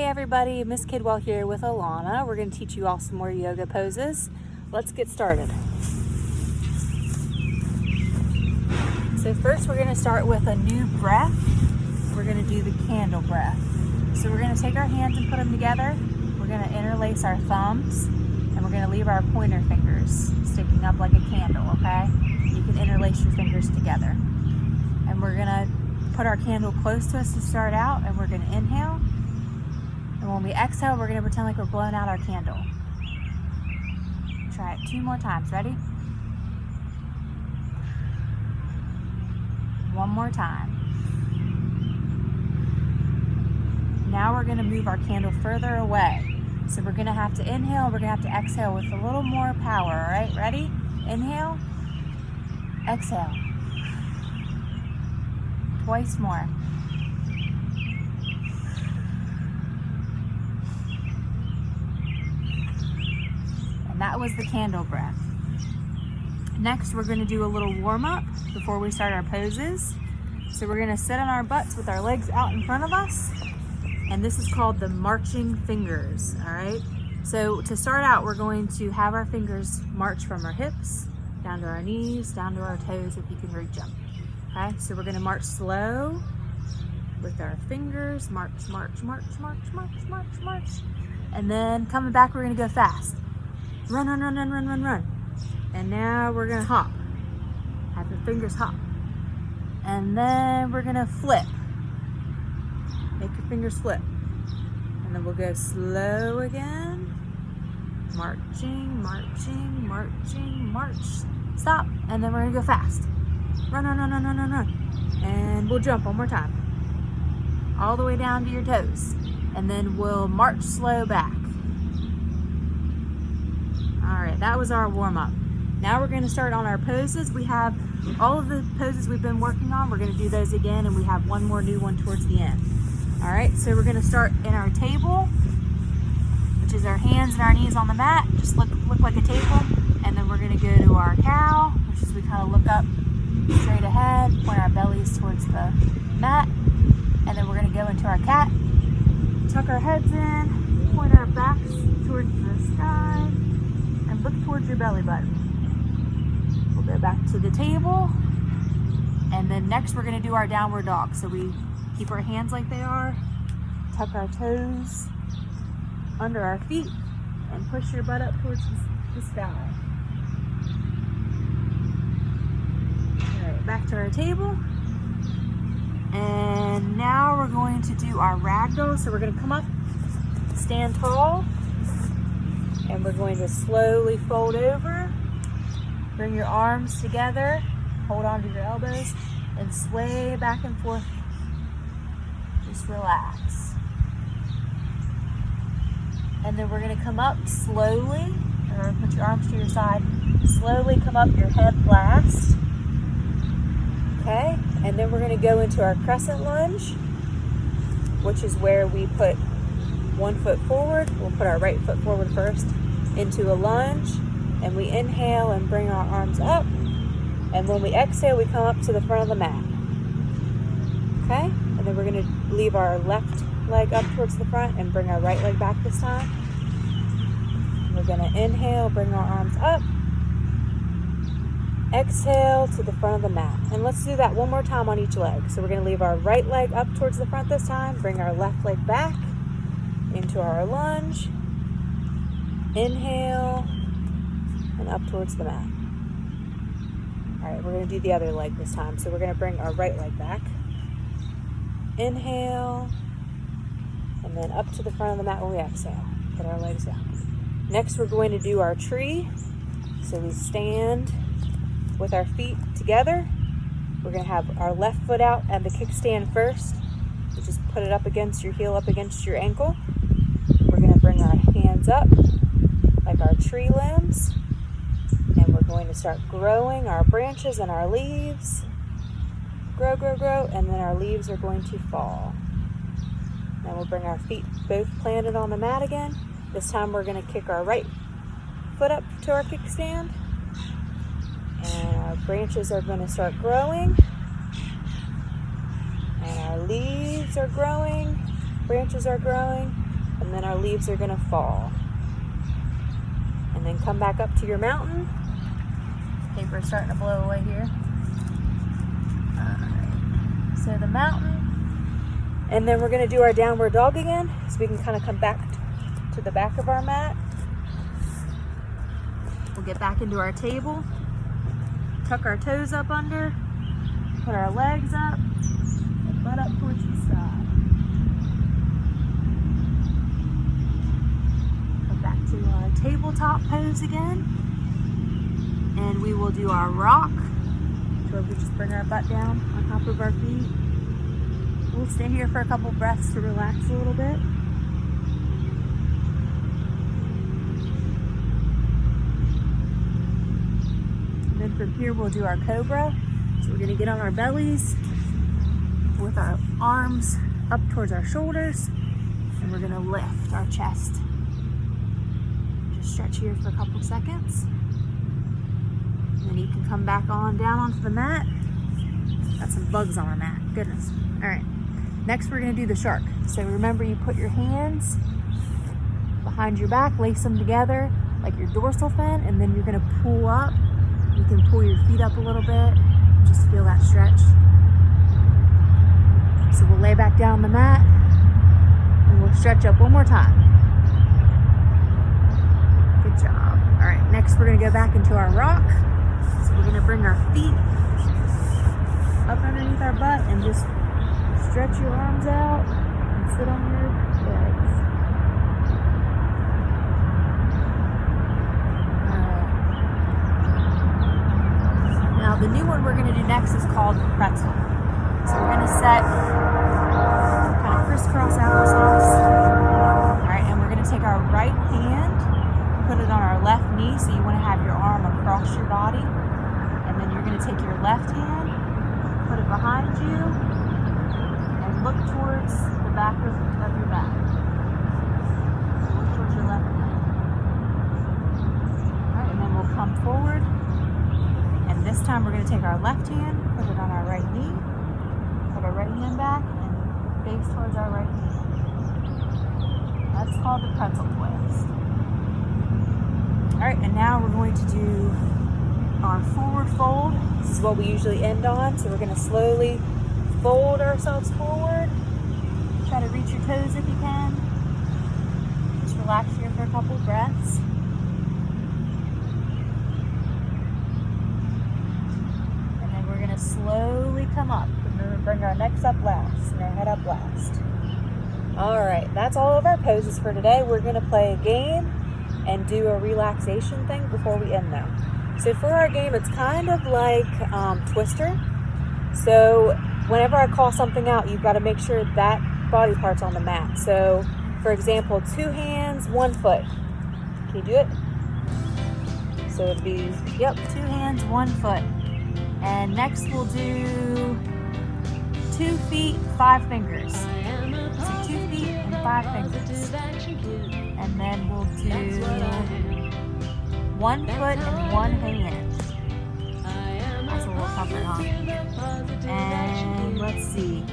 Everybody, Miss Kidwell here with Alana. We're going to teach you all some more yoga poses. Let's get started. So first we're going to start with a new breath. We're going to do the candle breath. So we're going to take our hands and put them together. We're going to interlace our thumbs and we're going to leave our pointer fingers sticking up like a candle, okay? You can interlace your fingers together. And we're going to put our candle close to us to start out, and we're going to inhale. And when we exhale, we're going to pretend like we're blowing out our candle. Try it 2 more times. Ready? 1 more time. Now we're going to move our candle further away. So we're going to have to inhale, we're going to have to exhale with a little more power, all right? Ready? Inhale, exhale. Twice more. And that was the candle breath. Next, we're going to do a little warm-up before we start our poses. So we're going to sit on our butts with our legs out in front of us. And this is called the marching fingers, all right? So to start out, we're going to have our fingers march from our hips, down to our knees, down to our toes if you can reach them. Okay, so we're going to march slow with our fingers. March, march, march, march, march, march, march. And then coming back, we're going to go fast. Run, run, run, run, run, run, run. And now we're gonna hop. Have your fingers hop. And then we're gonna flip. Make your fingers flip. And then we'll go slow again. Marching, marching, marching, march. Stop. And then we're gonna go fast. Run, run, run, run, run, run, run. And we'll jump 1 more time. All the way down to your toes. And then we'll march slow back. All right, that was our warm-up. Now we're going to start on our poses. We have all of the poses we've been working on. We're going to do those again, and we have one more new one towards the end. All right, so we're going to start in our table, which is our hands and our knees on the mat. Just look like a table. And then we're going to go to our cow, which is we kind of look up straight ahead, point our bellies towards the mat. And then we're going to go into our cat, tuck our heads in, point our backs towards the sky, and look towards your belly button. We'll go back to the table, and then next we're going to do our downward dog. So we keep our hands like they are, tuck our toes under our feet, and push your butt up towards the sky. All right, back to our table. And now we're going to do our ragdoll. So we're going to come up, stand tall, and we're going to slowly fold over. Bring your arms together, hold on to your elbows, and sway back and forth. Just relax. And then we're going to come up slowly, or put your arms to your side. Slowly come up, your head last. Okay, and then we're going to go into our crescent lunge, which is where we put 1 foot forward. We'll put our right foot forward first into a lunge, and we inhale and bring our arms up. And when we exhale, we come up to the front of the mat. Okay, and then we're going to leave our left leg up towards the front and bring our right leg back this time. We're going to inhale, bring our arms up. Exhale to the front of the mat. And let's do that 1 more time on each leg. So we're going to leave our right leg up towards the front this time. Bring our left leg back into our lunge. Inhale and up towards the mat. All right, we're going to do the other leg this time. So we're going to bring our right leg back. Inhale and then up to the front of the mat when we exhale. Put our legs down. Next, we're going to do our tree. So we stand with our feet together. We're going to have our left foot out and the kickstand first. You just put it up against your heel, up against your ankle. We're going to bring our hands up like our tree limbs. And we're going to start growing our branches and our leaves. Grow, grow, grow. And then our leaves are going to fall. Then we'll bring our feet both planted on the mat again. This time we're going to kick our right foot up to our kickstand. And our branches are going to start growing. And our leaves are growing. Branches are growing. And then our leaves are going to fall. And then come back up to your mountain. Paper's starting to blow away here. Alright. So the mountain. And then we're going to do our downward dog again. So we can kind of come back to the back of our mat. We'll get back into our table. Tuck our toes up under. Put our legs up. And butt up towards the sky. Come back to our tabletop pose again. And we will do our rock. So we just bring our butt down on top of our feet. We'll stay here for a couple breaths to relax a little bit. And then from here we'll do our cobra. So we're gonna get on our bellies with our arms up towards our shoulders, and we're gonna lift our chest. Just stretch here for a couple seconds. And then you can come back on down onto the mat. Got some bugs on our mat, goodness. All right, next we're gonna do the shark. So remember, you put your hands behind your back, lace them together like your dorsal fin, and then you're gonna pull up. You can pull your feet up a little bit, just feel that stretch. So we'll lay back down on the mat, and we'll stretch up one more time. Good job. All right, next we're gonna go back into our rock. So we're gonna bring our feet up underneath our butt and just stretch your arms out and sit on your legs. Now the new one we're gonna do next is called pretzel. So we're gonna set kind of crisscross applesauce. All right, and we're gonna take our right hand, put it on our left knee, so you wanna have your arm across your body. And then you're gonna take your left hand, put it behind you, and look towards the back of your back. Look towards your left hand. All right, and then we'll come forward. And this time we're gonna take our left hand, put it on our right knee, put our right hand back, and face towards our right knee. That's called the pretzel twist. All right, and now we're going to do our forward fold. This is what we usually end on. So we're gonna slowly fold ourselves forward. Try to reach your toes if you can. Just relax here for a couple breaths. And then we're gonna slowly come up. We're gonna bring our necks up last and our head up last. All right, that's all of our poses for today. We're gonna play a game and do a relaxation thing before we end though. So for our game, it's kind of like Twister. So whenever I call something out, you've got to make sure that body part's on the mat. So for example, 2 hands, 1 foot. Can you do it? So it'd be, yep, 2 hands, 1 foot. And next we'll do 2 feet, 5 fingers. So 2 feet and 5 fingers. And then we'll do 1 foot and 1 hand. That's a little tougher, huh? And let's see,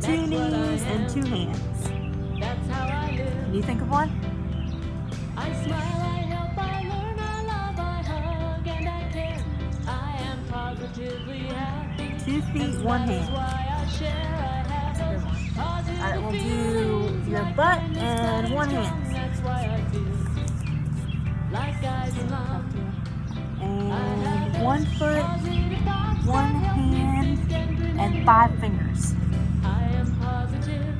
2 knees and 2 hands. Can you think of one? 2 feet, 1 hand. That's a good one. All right, we'll do your butt and 1 hand. And 1 foot, 1 hand, and 5 fingers.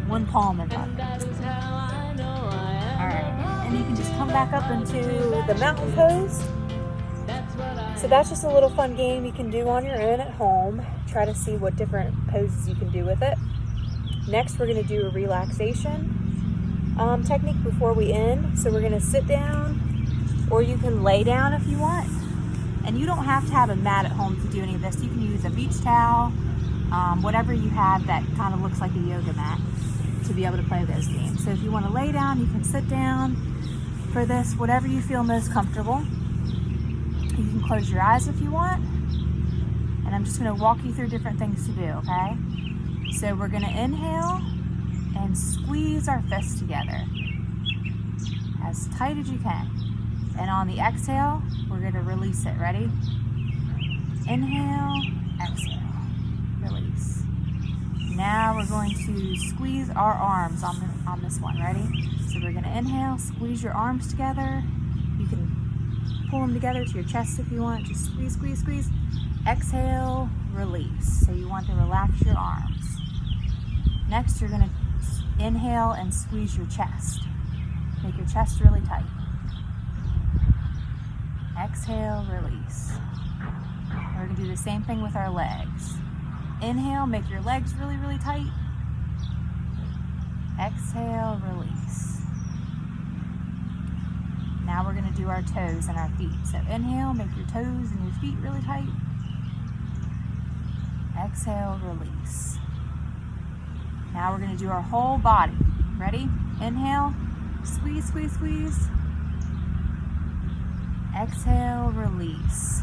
1 palm and 5 fingers. and you can just come back up into the mountain pose. So that's just a little fun game you can do on your own at home. Try to see what different poses you can do with it. Next, we're going to do a relaxation technique before we end. So we're going to sit down, or you can lay down if you want. And you don't have to have a mat at home to do any of this. You can use a beach towel, whatever you have that kind of looks like a yoga mat to be able to play those games. So if you want to lay down, you can sit down for this, whatever you feel most comfortable. You can close your eyes if you want. And I'm just going to walk you through different things to do, okay? So we're going to inhale and squeeze our fists together as tight as you can. And on the exhale, we're going to release it. Ready? Inhale, exhale, release. Now we're going to squeeze our arms on this one. Ready? So we're going to inhale, squeeze your arms together. You can pull them together to your chest if you want. Just squeeze, squeeze, squeeze. Exhale, release. So you want to relax your arms. Next, you're going to inhale and squeeze your chest. Make your chest really tight. Exhale, release. We're going to do the same thing with our legs. Inhale, make your legs really, really tight. Exhale, release. Now we're going to do our toes and our feet. So inhale, make your toes and your feet really tight. Exhale, release. Now we're going to do our whole body. Ready? Inhale, squeeze, squeeze, squeeze. Exhale, release.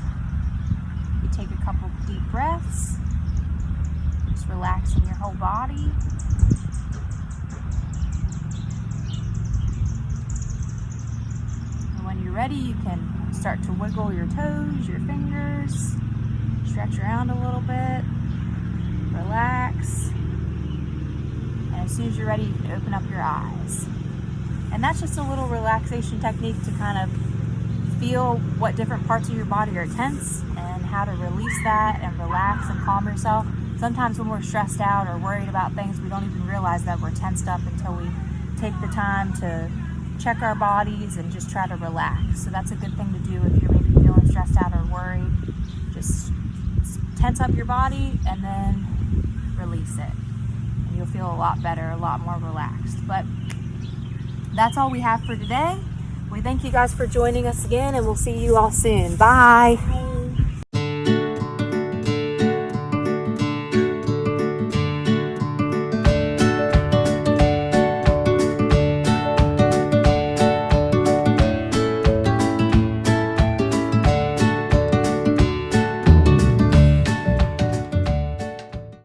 You take a couple deep breaths. Just relaxing your whole body. And when you're ready, you can start to wiggle your toes, your fingers. Stretch around a little bit. Relax. And as soon as you're ready, you can open up your eyes. And that's just a little relaxation technique to kind of feel what different parts of your body are tense and how to release that and relax and calm yourself. Sometimes when we're stressed out or worried about things, we don't even realize that we're tensed up until we take the time to check our bodies and just try to relax. So that's a good thing to do if you're maybe feeling stressed out or worried. Just tense up your body and then release it. And you'll feel a lot better, a lot more relaxed. But that's all we have for today. We thank you guys for joining us again, and we'll see you all soon. Bye.